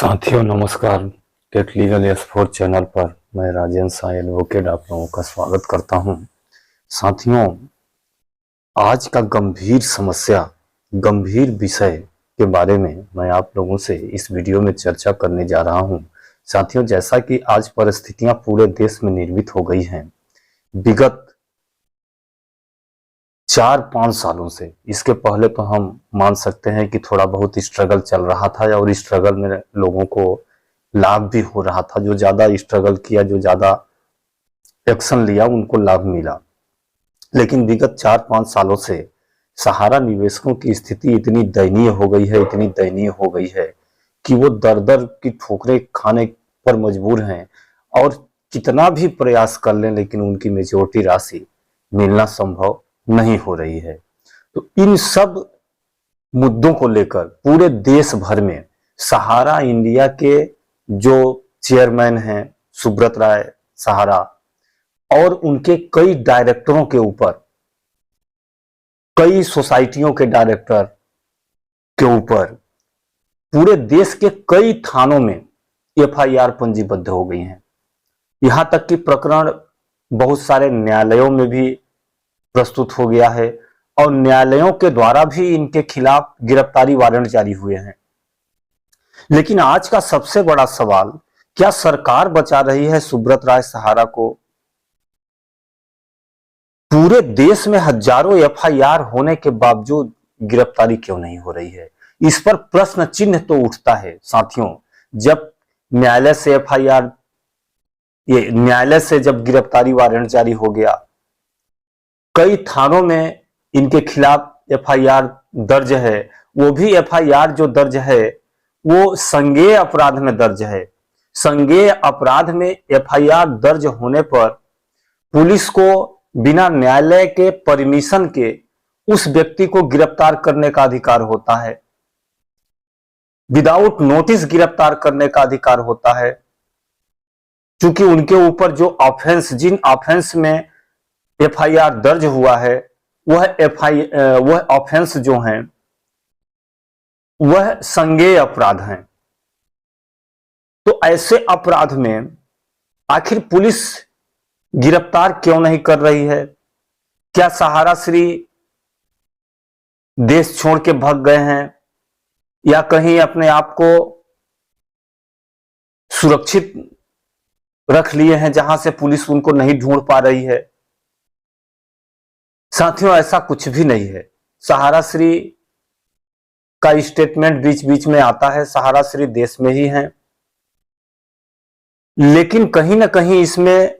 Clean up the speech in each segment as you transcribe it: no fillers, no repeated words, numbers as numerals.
साथियों नमस्कार। Take legal S4 channel पर मैं राजेंद्र साय एडवोकेट आप लोगों का स्वागत करता हूं। साथियों, आज का गंभीर विषय के बारे में मैं आप लोगों से इस वीडियो में चर्चा करने जा रहा हूं। साथियों, जैसा कि आज परिस्थितियां पूरे देश में निर्मित हो गई हैं, विगत 4-5 सालों से, इसके पहले तो हम मान सकते हैं कि थोड़ा बहुत स्ट्रगल चल रहा था और स्ट्रगल में लोगों को लाभ भी हो रहा था। जो ज्यादा स्ट्रगल किया, जो ज्यादा एक्शन लिया, उनको लाभ मिला। लेकिन विगत 4-5 सालों से सहारा निवेशकों की स्थिति इतनी दयनीय हो गई है कि वो दर दर की ठोकरें खाने पर मजबूर हैं और कितना भी प्रयास कर लें लेकिन उनकी मेच्योरिटी राशि मिलना संभव नहीं हो रही है। तो इन सब मुद्दों को लेकर पूरे देश भर में सहारा इंडिया के जो चेयरमैन हैं सुब्रत राय सहारा और उनके कई डायरेक्टरों के ऊपर, कई सोसाइटियों के डायरेक्टर के ऊपर पूरे देश के कई थानों में FIR पंजीबद्ध हो गई हैं। यहां तक कि प्रकरण बहुत सारे न्यायालयों में भी प्रस्तुत हो गया है और न्यायालयों के द्वारा भी इनके खिलाफ गिरफ्तारी वारंट जारी हुए हैं। लेकिन आज का सबसे बड़ा सवाल, क्या सरकार बचा रही है सुब्रत राय सहारा को? पूरे देश में हजारों FIR होने के बावजूद गिरफ्तारी क्यों नहीं हो रही है? इस पर प्रश्न चिन्ह तो उठता है। साथियों, जब न्यायालय से जब गिरफ्तारी वारंट जारी हो गया, कई थानों में इनके खिलाफ FIR दर्ज है, वो भी FIR जो दर्ज है वो संज्ञेय अपराध में दर्ज है। संज्ञेय अपराध में FIR दर्ज होने पर पुलिस को बिना न्यायालय के परमिशन के उस व्यक्ति को गिरफ्तार करने का अधिकार होता है, विदाउट नोटिस गिरफ्तार करने का अधिकार होता है। क्योंकि उनके ऊपर जो ऑफेंस, जिन ऑफेंस में FIR दर्ज हुआ है, वह ऑफेंस जो हैं वह संज्ञेय अपराध हैं। तो ऐसे अपराध में आखिर पुलिस गिरफ्तार क्यों नहीं कर रही है? क्या सहारा श्री देश छोड़ के भाग गए हैं या कहीं अपने आप को सुरक्षित रख लिए हैं जहां से पुलिस उनको नहीं ढूंढ पा रही है? साथियों, ऐसा कुछ भी नहीं है। सहारा श्री का स्टेटमेंट बीच बीच में आता है, सहारा श्री देश में ही है, लेकिन कहीं ना कहीं इसमें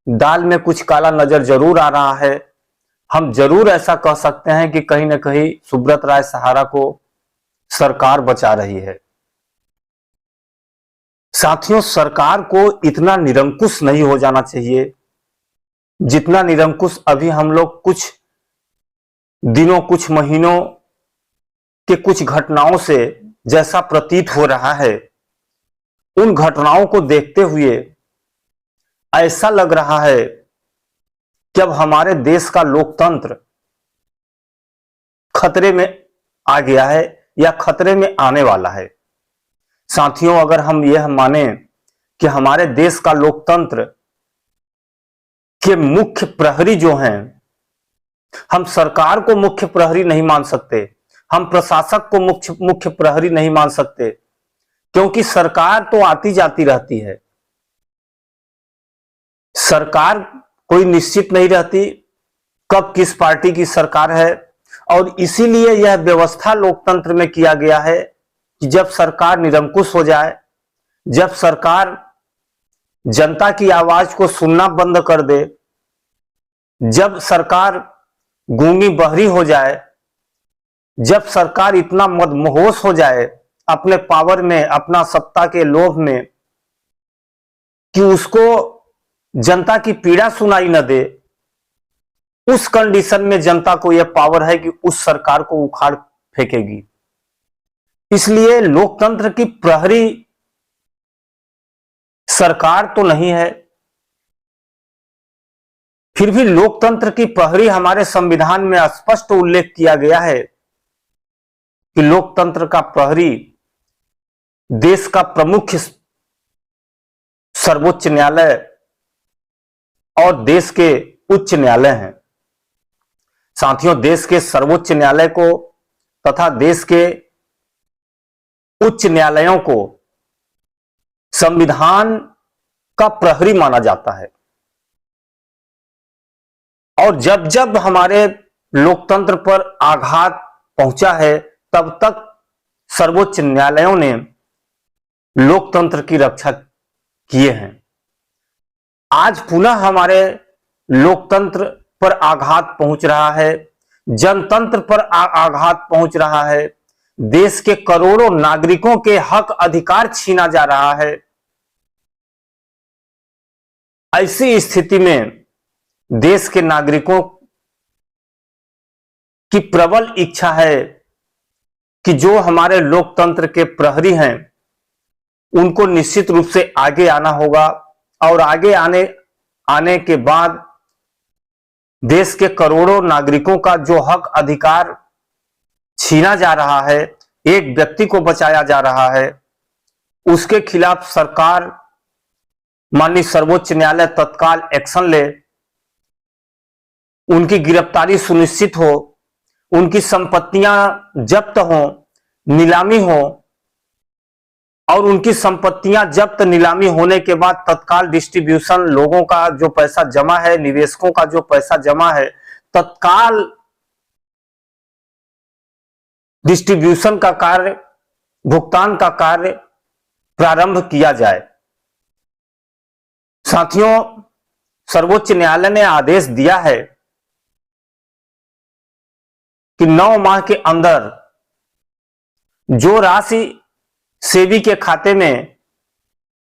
दाल में कुछ काला नजर जरूर आ रहा है। हम जरूर ऐसा कह सकते हैं कि कहीं ना कहीं सुब्रत राय सहारा को सरकार बचा रही है। साथियों, सरकार को इतना निरंकुश नहीं हो जाना चाहिए जितना निरंकुश अभी हम लोग कुछ दिनों, कुछ महीनों के कुछ घटनाओं से जैसा प्रतीत हो रहा है। उन घटनाओं को देखते हुए ऐसा लग रहा है कि अब हमारे देश का लोकतंत्र खतरे में आ गया है या खतरे में आने वाला है। साथियों, अगर हम यह माने कि हमारे देश का लोकतंत्र के मुख्य प्रहरी जो हैं, हम सरकार को मुख्य प्रहरी नहीं मान सकते, हम प्रशासक को मुख्य प्रहरी नहीं मान सकते, क्योंकि सरकार तो आती जाती रहती है। सरकार कोई निश्चित नहीं रहती कब किस पार्टी की सरकार है, और इसीलिए यह व्यवस्था लोकतंत्र में किया गया है कि जब सरकार निरंकुश हो जाए, जब सरकार जनता की आवाज को सुनना बंद कर दे, जब सरकार गूंगी बहरी हो जाए, जब सरकार इतना मदमहोश हो जाए अपने पावर में, अपना सत्ता के लोभ में, कि उसको जनता की पीड़ा सुनाई न दे, उस कंडीशन में जनता को यह पावर है कि उस सरकार को उखाड़ फेंकेगी। इसलिए लोकतंत्र की प्रहरी सरकार तो नहीं है, फिर भी लोकतंत्र की प्रहरी हमारे संविधान में स्पष्ट उल्लेख किया गया है कि लोकतंत्र का प्रहरी देश का प्रमुख सर्वोच्च न्यायालय और देश के उच्च न्यायालय हैं। साथियों, देश के सर्वोच्च न्यायालय को तथा देश के उच्च न्यायालयों को संविधान का प्रहरी माना जाता है और जब जब हमारे लोकतंत्र पर आघात पहुंचा है तब तक सर्वोच्च न्यायालयों ने लोकतंत्र की रक्षा किए हैं। आज पुनः हमारे लोकतंत्र पर आघात पहुंच रहा है, जनतंत्र पर आघात पहुंच रहा है, देश के करोड़ों नागरिकों के हक अधिकार छीना जा रहा है। ऐसी स्थिति में देश के नागरिकों की प्रबल इच्छा है कि जो हमारे लोकतंत्र के प्रहरी हैं उनको निश्चित रूप से आगे आना होगा और आगे आने के बाद देश के करोड़ों नागरिकों का जो हक अधिकार छीना जा रहा है, एक व्यक्ति को बचाया जा रहा है, उसके खिलाफ सरकार माननीय सर्वोच्च न्यायालय तत्काल एक्शन ले, उनकी गिरफ्तारी सुनिश्चित हो, उनकी संपत्तियां जब्त हो, नीलामी हो और उनकी संपत्तियां जब्त नीलामी होने के बाद तत्काल डिस्ट्रीब्यूशन, लोगों का जो पैसा जमा है, निवेशकों का जो पैसा जमा है, तत्काल डिस्ट्रीब्यूशन का कार्य, भुगतान का कार्य प्रारंभ किया जाए। साथियों, सर्वोच्च न्यायालय ने आदेश दिया है कि 9 माह के अंदर जो राशि सेबी के खाते में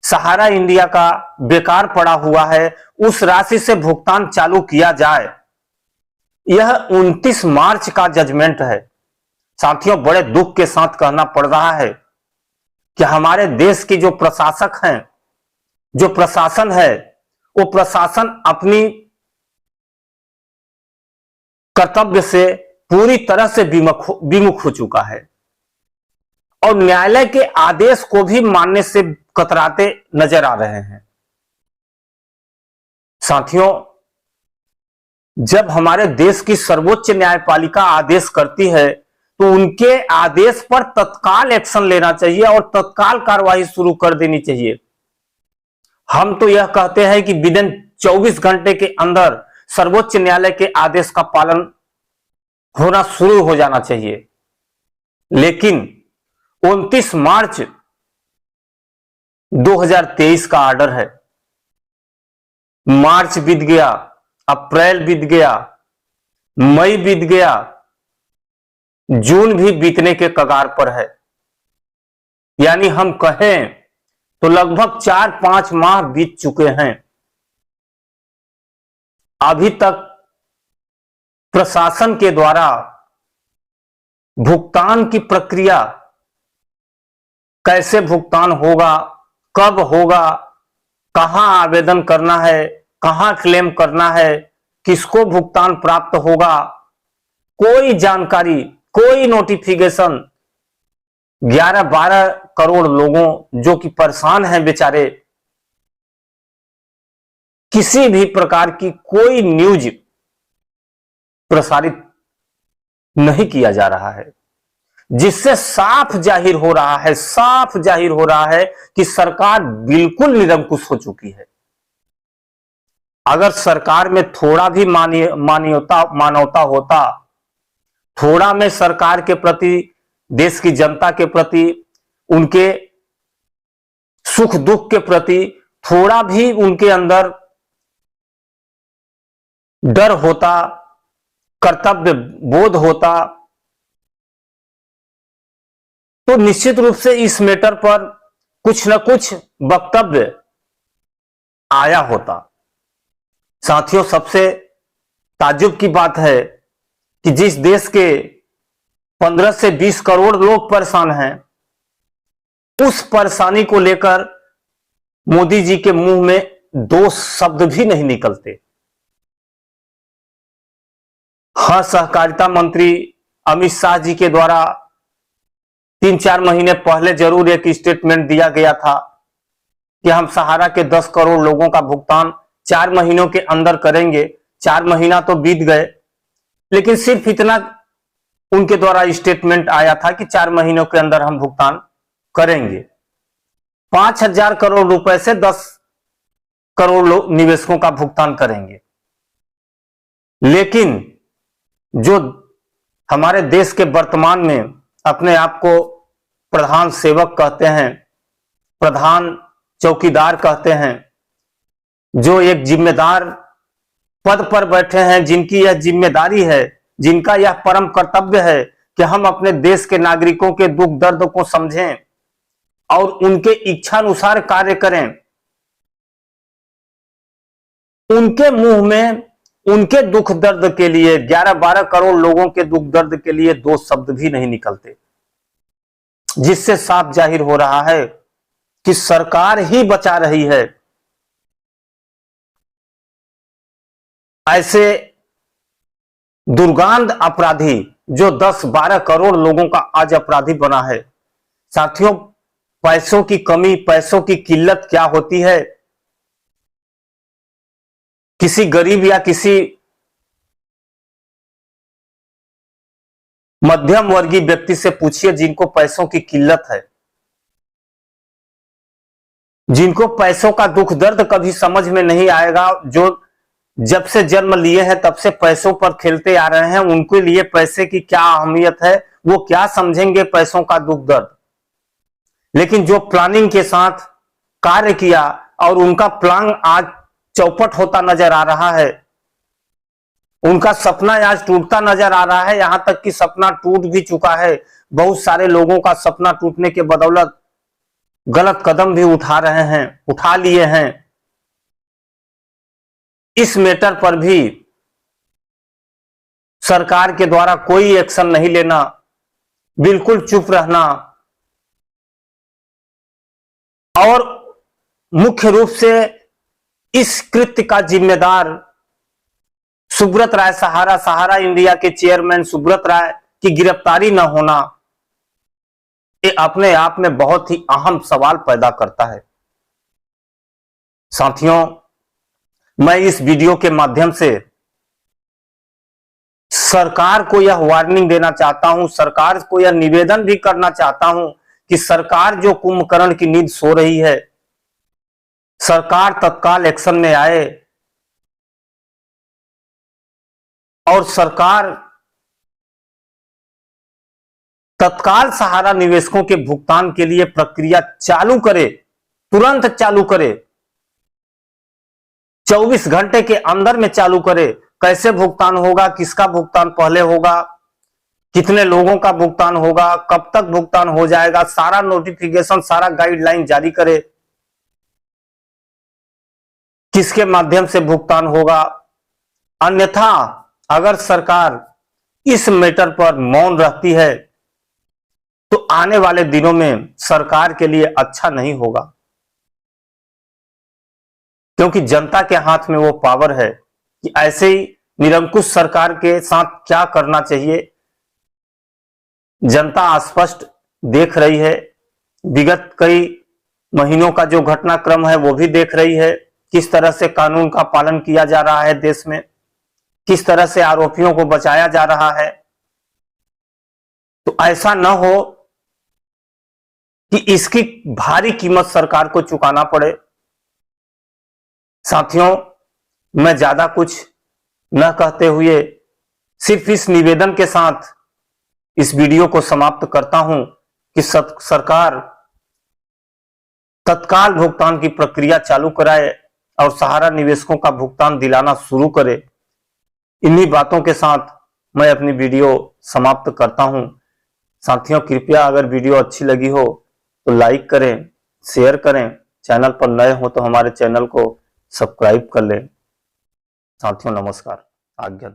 सहारा इंडिया का बेकार पड़ा हुआ है उस राशि से भुगतान चालू किया जाए। यह 29 मार्च का जजमेंट है। साथियों, बड़े दुख के साथ कहना पड़ रहा है कि हमारे देश की जो प्रशासक हैं, जो प्रशासन है, वो प्रशासन अपनी कर्तव्य से पूरी तरह से विमुख हो चुका है और न्यायालय के आदेश को भी मानने से कतराते नजर आ रहे हैं। साथियों, जब हमारे देश की सर्वोच्च न्यायपालिका आदेश करती है तो उनके आदेश पर तत्काल एक्शन लेना चाहिए और तत्काल कार्रवाई शुरू कर देनी चाहिए। हम तो यह कहते हैं कि विदिन 24 घंटे के अंदर सर्वोच्च न्यायालय के आदेश का पालन होना शुरू हो जाना चाहिए, लेकिन 29 मार्च 2023 का ऑर्डर है। मार्च बीत गया, अप्रैल बीत गया, मई बीत गया, जून भी बीतने के कगार पर है। यानी हम कहें तो लगभग 4-5 माह बीत चुके हैं। अभी तक प्रशासन के द्वारा भुगतान की प्रक्रिया, कैसे भुगतान होगा, कब होगा, कहां आवेदन करना है, कहां क्लेम करना है, किसको भुगतान प्राप्त होगा, कोई जानकारी, कोई नोटिफिकेशन 11-12 करोड़ लोगों जो कि परेशान हैं बेचारे, किसी भी प्रकार की कोई न्यूज प्रसारित नहीं किया जा रहा है, जिससे साफ जाहिर हो रहा है कि सरकार बिल्कुल निरंकुश हो चुकी है। अगर सरकार में थोड़ा भी मानवता होता, थोड़ा में सरकार के प्रति, देश की जनता के प्रति, उनके सुख दुख के प्रति थोड़ा भी उनके अंदर डर होता, कर्तव्य बोध होता, तो निश्चित रूप से इस मैटर पर कुछ न कुछ वक्तव्य आया होता। साथियों, सबसे ताज्जुब की बात है कि जिस देश के 15 से 20 करोड़ लोग परेशान हैं, उस परेशानी को लेकर मोदी जी के मुंह में 2 शब्द भी नहीं निकलते। हाँ, सहकारिता मंत्री अमित शाह जी के द्वारा 3-4 महीने पहले जरूर एक स्टेटमेंट दिया गया था कि हम सहारा के 10 करोड़ लोगों का भुगतान 4 महीनों के अंदर करेंगे। 4 महीना तो बीत गए, लेकिन सिर्फ इतना उनके द्वारा स्टेटमेंट आया था कि 4 महीनों के अंदर हम भुगतान करेंगे। 5,000 करोड़ रुपए से 10 करोड़ निवेशकों का भुगतान करेंगे। लेकिन जो हमारे देश के वर्तमान में अपने आप को प्रधान सेवक कहते हैं, प्रधान चौकीदार कहते हैं, जो एक जिम्मेदार पद पर बैठे हैं, जिनकी यह जिम्मेदारी है, जिनका यह परम कर्तव्य है कि हम अपने देश के नागरिकों के दुख दर्द को समझें और उनके इच्छानुसार कार्य करें, उनके मुंह में उनके दुख दर्द के लिए 11-12 करोड़ लोगों के दुख दर्द के लिए 2 शब्द भी नहीं निकलते, जिससे साफ जाहिर हो रहा है कि सरकार ही बचा रही है। ऐसे दुर्गांत अपराधी जो 10-12 करोड़ लोगों का आज अपराधी बना है। साथियों, पैसों की कमी, पैसों की किल्लत क्या होती है, किसी गरीब या किसी मध्यम वर्गीय व्यक्ति से पूछिए जिनको पैसों की किल्लत है, जिनको पैसों का दुख दर्द कभी समझ में नहीं आएगा, जो जब से जन्म लिए हैं तब से पैसों पर खेलते आ रहे हैं, उनके लिए पैसे की क्या अहमियत है, वो क्या समझेंगे पैसों का दुख दर्द। लेकिन जो प्लानिंग के साथ कार्य किया और उनका प्लान आज चौपट होता नजर आ रहा है, उनका सपना आज टूटता नजर आ रहा है, यहां तक कि सपना टूट भी चुका है। बहुत सारे लोगों का सपना टूटने के बदौलत गलत कदम भी उठा लिए हैं। इस मैटर पर भी सरकार के द्वारा कोई एक्शन नहीं लेना, बिल्कुल चुप रहना और मुख्य रूप से इस कृत्य का जिम्मेदार सुब्रत राय, सहारा इंडिया के चेयरमैन सुब्रत राय की गिरफ्तारी न होना, ये अपने आप में बहुत ही अहम सवाल पैदा करता है। साथियों, मैं इस वीडियो के माध्यम से सरकार को यह वार्निंग देना चाहता हूं, सरकार को यह निवेदन भी करना चाहता हूं कि सरकार जो कुंभकर्ण की नींद सो रही है, सरकार तत्काल एक्शन में आए और सरकार तत्काल सहारा निवेशकों के भुगतान के लिए प्रक्रिया चालू करे, तुरंत चालू करे, 24 घंटे के अंदर में चालू करे। कैसे भुगतान होगा, किसका भुगतान पहले होगा, कितने लोगों का भुगतान होगा, कब तक भुगतान हो जाएगा, सारा नोटिफिकेशन, सारा गाइडलाइन जारी करे, किसके माध्यम से भुगतान होगा। अन्यथा अगर सरकार इस मैटर पर मौन रहती है तो आने वाले दिनों में सरकार के लिए अच्छा नहीं होगा, क्योंकि जनता के हाथ में वो पावर है कि ऐसे ही निरंकुश सरकार के साथ क्या करना चाहिए। जनता स्पष्ट देख रही है, विगत कई महीनों का जो घटनाक्रम है वो भी देख रही है, किस तरह से कानून का पालन किया जा रहा है देश में, किस तरह से आरोपियों को बचाया जा रहा है। तो ऐसा न हो कि इसकी भारी कीमत सरकार को चुकाना पड़े। साथियों, मैं ज्यादा कुछ न कहते हुए सिर्फ इस निवेदन के साथ इस वीडियो को समाप्त करता हूं कि सरकार तत्काल भुगतान की प्रक्रिया चालू कराए और सहारा निवेशकों का भुगतान दिलाना शुरू करे। इन्हीं बातों के साथ मैं अपनी वीडियो समाप्त करता हूं। साथियों, कृपया अगर वीडियो अच्छी लगी हो तो लाइक करें, शेयर करें, चैनल पर नए हो तो हमारे चैनल को सब्सक्राइब कर लें। साथियों, नमस्कार, आज्ञा।